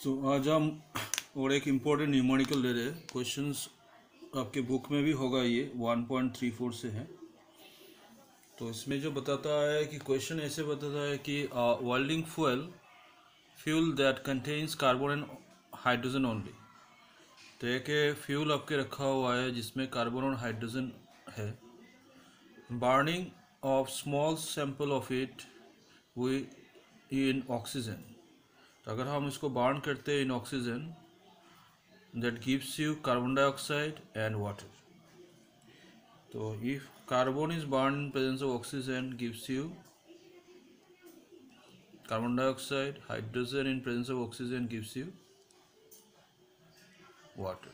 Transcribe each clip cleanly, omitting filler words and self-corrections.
आज हम और एक इम्पोर्टेंट न्यूमेरिकल ले रहे हैं। क्वेश्चंस आपके बुक में भी होगा, ये 1.34 से है। तो इसमें जो बताता है कि क्वेश्चन ऐसे बताता है कि welding fuel that contains carbon and hydrogen only. तो एक फ्यूल आपके रखा हुआ है जिसमें कार्बन और हाइड्रोजन है। Burning of small sample of it in oxygen. तो अगर हम इसको बर्न करते हैं इन oxygen, that gives you carbon dioxide and water. So if carbon is burned in presence of oxygen, gives you carbon dioxide. Hydrogen in presence of oxygen gives you water,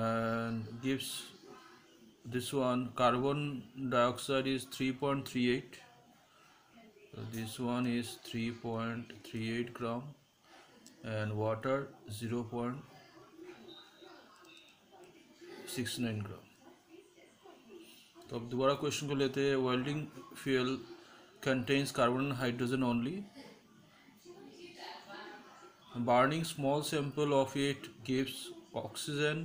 and gives this one carbon dioxide is 3.38. So this one is 3.38 gram and water 0.69 gram. तो अब दोबारा question को लेते हैं। Welding fuel contains carbon and hydrogen only. Burning small sample of it gives oxygen.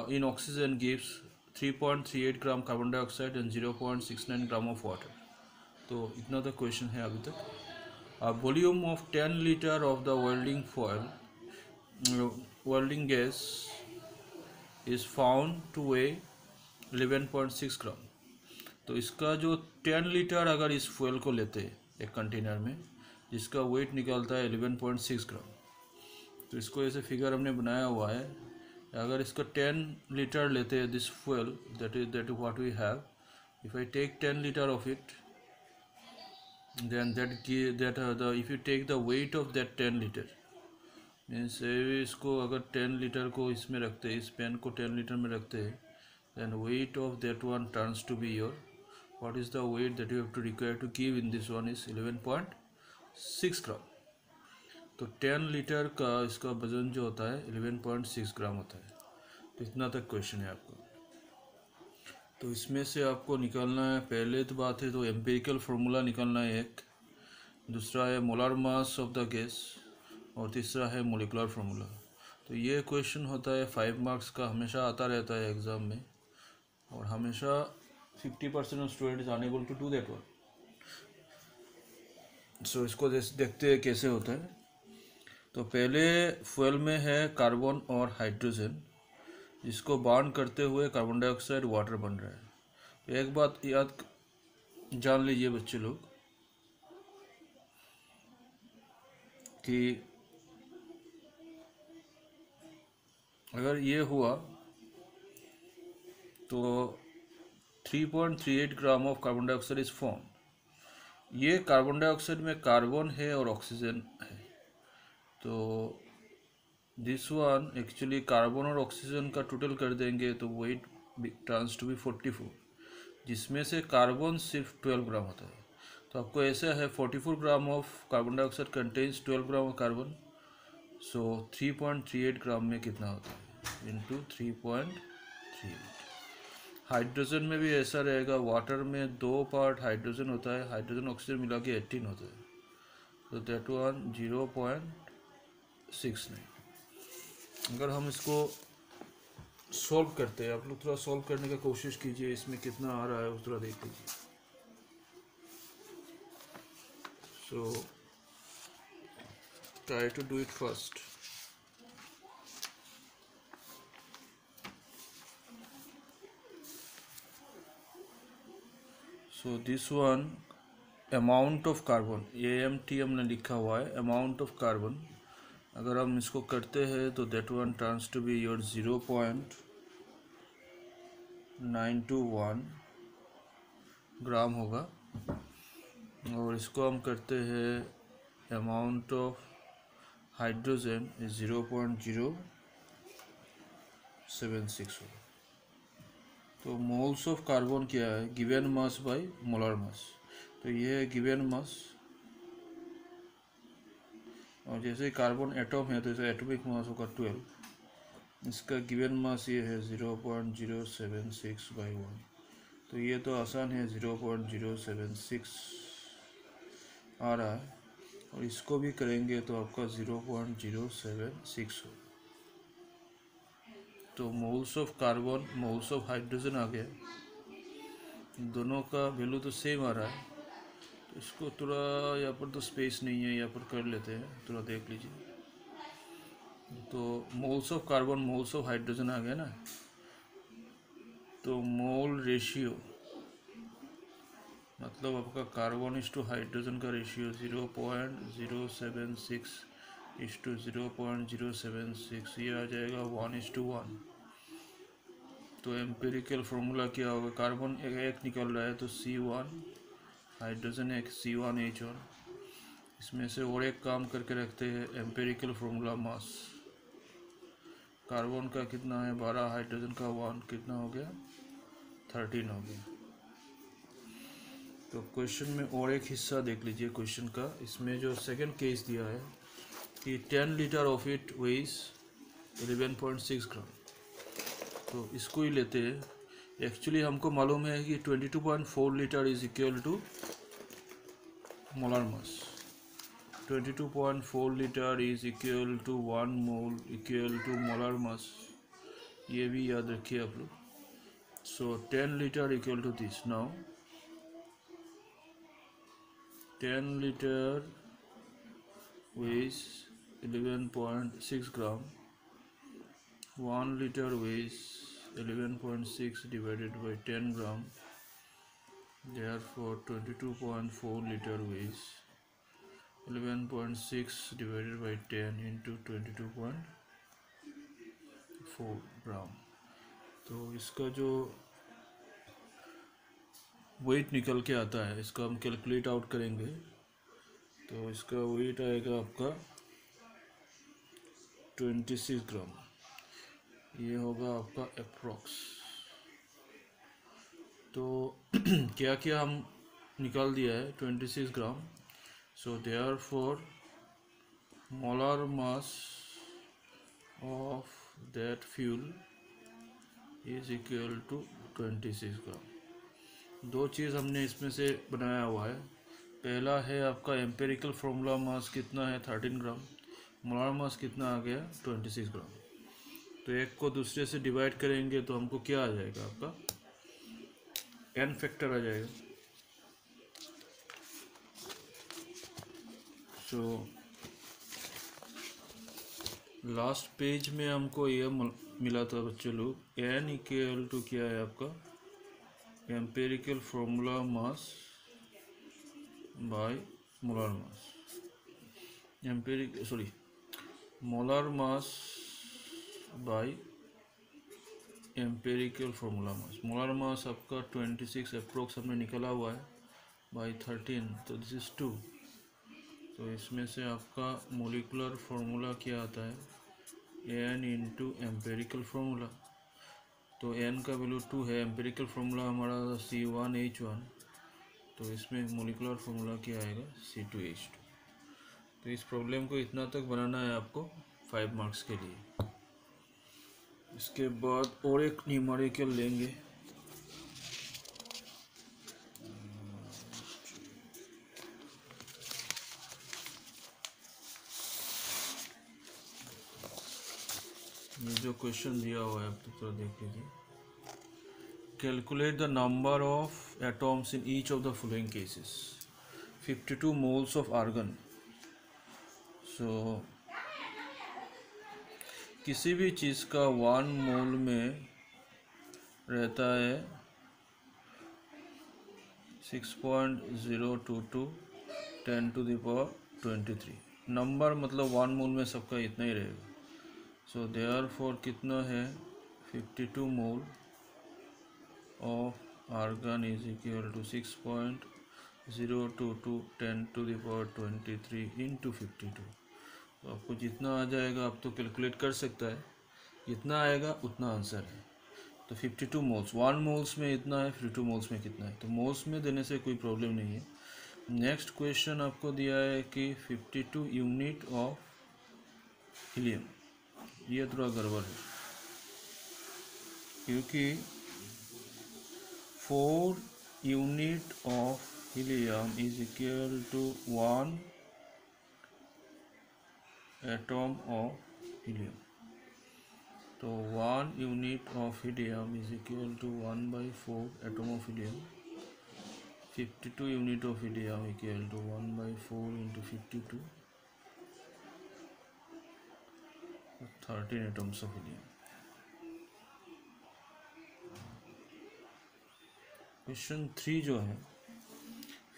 In oxygen gives 3.38 gram carbon dioxide and 0.69 gram of water. तो इतना तक question है अभी तक। A volume of 10 liter of the welding gas is found to weigh 11.6 gram. तो इसका जो 10 litre अगर इस फ्यूल को लेते हैं एक कंटेनर में, जिसका वेट निकलता है 11.6 ग्राम। तो इसको ऐसे फिगर हमने बनाया हुआ है। अगर इसका 10 लीटर लेते हैं this fuel, that is what we have. If I take 10 litre of it, then if you take the weight of that 10 litre means, इसको अगर 10 लीटर को इसमें रखते हैं, इस पेन को 10 लीटर में रखते हैं, then weight of that one turns to be your, what is the weight that you have to require to give in this one is 11.6 ग्राम। तो 10 लीटर का इसका वजन जो होता है 11.6 ग्राम होता है। तो इतना तक क्वेश्चन है आपको। तो इसमें से आपको निकालना है, पहले तो बात है तो एम्पिरिकल फार्मूला निकालना है एक, दूसरा है molar mass of the gas, और तीसरा है मोलिकुलर फार्मूला। तो ये क्वेश्चन होता है 5 मार्क्स का, हमेशा आता रहता है एग्ज़ाम में, और हमेशा 50% of student is unable to do that one. So इसको देखते हैं कैसे होता है। तो पहले फ्यूल में है कार्बन और हाइड्रोजन, जिसको बर्न करते हुए कार्बन डाइऑक्साइड वाटर बन रहा है। तो एक बात याद जान लीजिए बच्चे लोग कि अगर ये हुआ तो 3.38 ग्राम of carbon dioxide is form. ये कार्बन डाइऑक्साइड में कार्बन है और ऑक्सीजन है। तो दिस वन एक्चुअली कार्बन और ऑक्सीजन का टोटल कर देंगे तो वेट टर्न्स टू बी 44, जिसमें से कार्बन सिर्फ 12 ग्राम होता है। तो आपको ऐसा है 44 gram of carbon dioxide contains 12 gram of carbon. So 3.38 gram में कितना होता है इंटू 3.38। हाइड्रोजन में भी ऐसा रहेगा, वाटर में 2 पार्ट हाइड्रोजन होता है, हाइड्रोजन ऑक्सीजन मिला के 18 होता है। तो दैट वन 0.69। अगर हम इसको सॉल्व करते हैं, आप लोग थोड़ा सॉल्व करने का कोशिश कीजिए, इसमें कितना आ रहा है उस थोड़ा देख लीजिए। So try to do it first. So this one amount of carbon, AMT हमने लिखा हुआ है, अमाउंट ऑफ कार्बन। अगर हम इसको करते हैं तो that one turns to be your 0.921 gram होगा। और इसको हम करते हैं अमाउंट ऑफ हाइड्रोजन इज 0.076 होगा। तो मोल्स ऑफ कार्बन क्या है, given mass by molar mass. तो ये है गिवन मास, और जैसे कार्बन एटम है तो इसे एटॉमिक मास होगा 12। इसका गिवन मास ये है 0.076/1। तो ये तो आसान है, 0.076 आ रहा है। और इसको भी करेंगे तो आपका 0.076 हो। तो moles of carbon moles of hydrogen आ गया, दोनों का वैल्यू तो सेम आ रहा है। तो इसको थोड़ा, यहाँ पर तो स्पेस नहीं है, यहाँ पर कर लेते हैं, थोड़ा देख लीजिए। तो moles of carbon moles of hydrogen आ गया ना, तो मोल रेशियो मतलब आपका कार्बन इस टू हाइड्रोजन का रेशियो 0.076 इस टू 0.076, ये आ जाएगा 1:1। तो एम्पेरिकल फॉर्मूला क्या होगा, कार्बन एक निकल रहा है तो C1, हाइड्रोजन एक C1H1। इसमें से और एक काम करके रखते हैं, एम्पेरिकल फॉर्मूला मास। कार्बन का कितना है 12, हाइड्रोजन का 1, कितना हो गया 13 हो गया। तो क्वेश्चन में और एक हिस्सा देख लीजिए क्वेश्चन का। इसमें जो सेकंड केस दिया है कि 10 लीटर ऑफ इट वेइज 11.6 ग्राम, तो इसको ही लेते हैं। एक्चुअली हमको मालूम है कि 22.4 litre is equal to molar mass. 22.4 litre is equal to 1 mole equal to molar mass, ये भी याद रखिए आप लोग। So 10 litre equal to this. Now 10 liter weighs 11.6 gram. 1 liter weighs 11.6 divided by 10 gram. Therefore 22.4 liter weighs 11.6 divided by 10 into 22.4 gram। तो इसका जो wait निकल के आता है, इसका हम कैलकुलेट आउट करेंगे। तो इसका वेट आएगा आपका 26 ग्राम, ये होगा आपका अप्रॉक्स। तो क्या क्या हम निकाल दिया है 26 gram. So therefore molar mass of that fuel is equal to 26 gram. दो चीज़ हमने इसमें से बनाया हुआ है। पहला है आपका एम्पेरिकल फॉर्मूला मास कितना है 13 ग्राम, मोलर मास कितना आ गया 26 ग्राम। तो एक को दूसरे से डिवाइड करेंगे तो हमको क्या आ जाएगा, आपका n फैक्टर आ जाएगा। सो लास्ट पेज में हमको यह मिला था बच्चों लोग, n इक्वल टू क्या है आपका empirical formula mass by molar mass. Molar mass by empirical formula mass. Molar mass आपका 26 अप्रोक्स हमने निकला हुआ है बाय 13, तो दिस इज 2। तो इसमें से आपका मोलिकुलर फॉर्मूला क्या आता है n इंटू एम्पेरिकल फॉर्मूला। तो n का वैल्यू 2 है, एम्पेरिकल फॉर्मूला हमारा C1H1, तो इसमें मोलिकुलर फॉर्मूला क्या आएगा C2H2। तो इस प्रॉब्लम को इतना तक बनाना है आपको 5 मार्क्स के लिए। इसके बाद और एक न्यूमेरिकल लेंगे। ये जो क्वेश्चन दिया हुआ है आप तो थोड़ा देख लीजिए। Calculate the number of atoms in each of the following cases. 52 moles of argon. So किसी भी चीज़ का 1 मोल में रहता है 6.022 10⁻23। नंबर मतलब 1 मोल में सबका इतना ही रहेगा। सो देयरफॉर कितना है 52 mole of argon is equal to 6.022 10⁻23 into 52। तो आपको जितना आ जाएगा आप तो कैलकुलेट कर सकता है, जितना आएगा उतना आंसर है। तो 52 मोल्स, 1 मोल्स में इतना है, 52 मोल्स में कितना है, तो मोल्स में देने से कोई प्रॉब्लम नहीं है। नेक्स्ट क्वेश्चन आपको दिया है कि 52 यूनिट ऑफ हीलियम। ये थोड़ा गड़बड़ है क्योंकि 4 unit of helium is equal to 1 atom of helium. तो 1 unit of helium is equal to 1/4 atom of helium. 52 unit of helium equal to 1/4 into 52, 13 atoms of helium. Question 3 जो है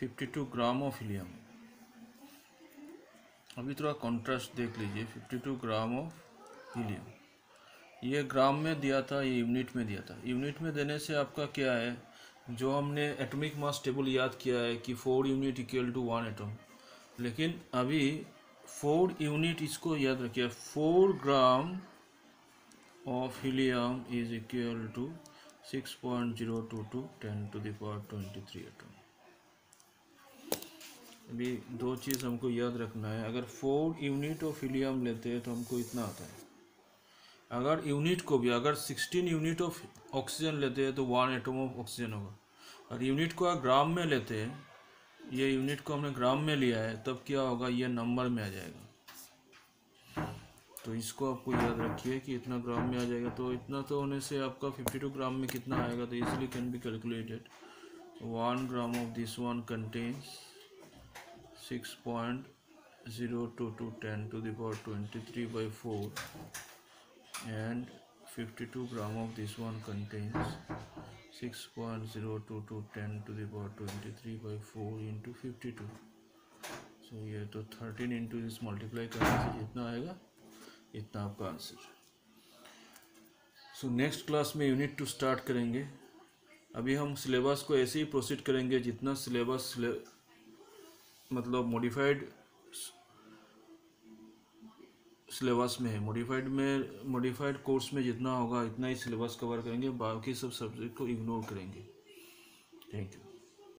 52 ग्राम of helium. अभी थोड़ा कॉन्ट्रास्ट देख लीजिए। 52 ग्राम of helium, ये ग्राम में दिया था, ये यूनिट में दिया था। यूनिट में देने से आपका क्या है, जो हमने एटॉमिक मास टेबल याद किया है कि 4 यूनिट इक्वल टू 1 एटम, लेकिन अभी 4 यूनिट इसको याद रखिए। 4 gram of helium is equal to 6.022 10⁻23 atom. अभी दो चीज़ हमको याद रखना है। अगर 4 यूनिट ऑफ हीलियम लेते हैं तो हमको इतना आता है। अगर यूनिट को भी, अगर 16 यूनिट ऑफ ऑक्सीजन लेते हैं तो 1 एटम ऑफ ऑक्सीजन होगा। और यूनिट को अगर ग्राम में लेते हैं, ये यूनिट को हमने ग्राम में लिया है, तब क्या होगा, ये नंबर में आ जाएगा। तो इसको आपको याद रखिए कि इतना ग्राम में आ जाएगा। तो इतना तो होने से आपका 52 ग्राम में कितना आएगा, तो easily can be calculated. 1 gram of this one contains 6.022 10⁻23/4 and 52 gram of this one contains 6.022 10⁻23/4 into 52। सो ये तो 13 इंटू इस मल्टीप्लाई करने से जितना आएगा इतना आपका आंसर। सो नेक्स्ट क्लास में यूनिट 2 स्टार्ट करेंगे। अभी हम सिलेबस को ऐसे ही प्रोसीड करेंगे जितना सिलेबस मतलब मॉडिफाइड सिलेबस में है। मॉडिफाइड कोर्स में जितना होगा इतना ही सिलेबस कवर करेंगे, बाकी सब सब्जेक्ट को इग्नोर करेंगे। Thank you.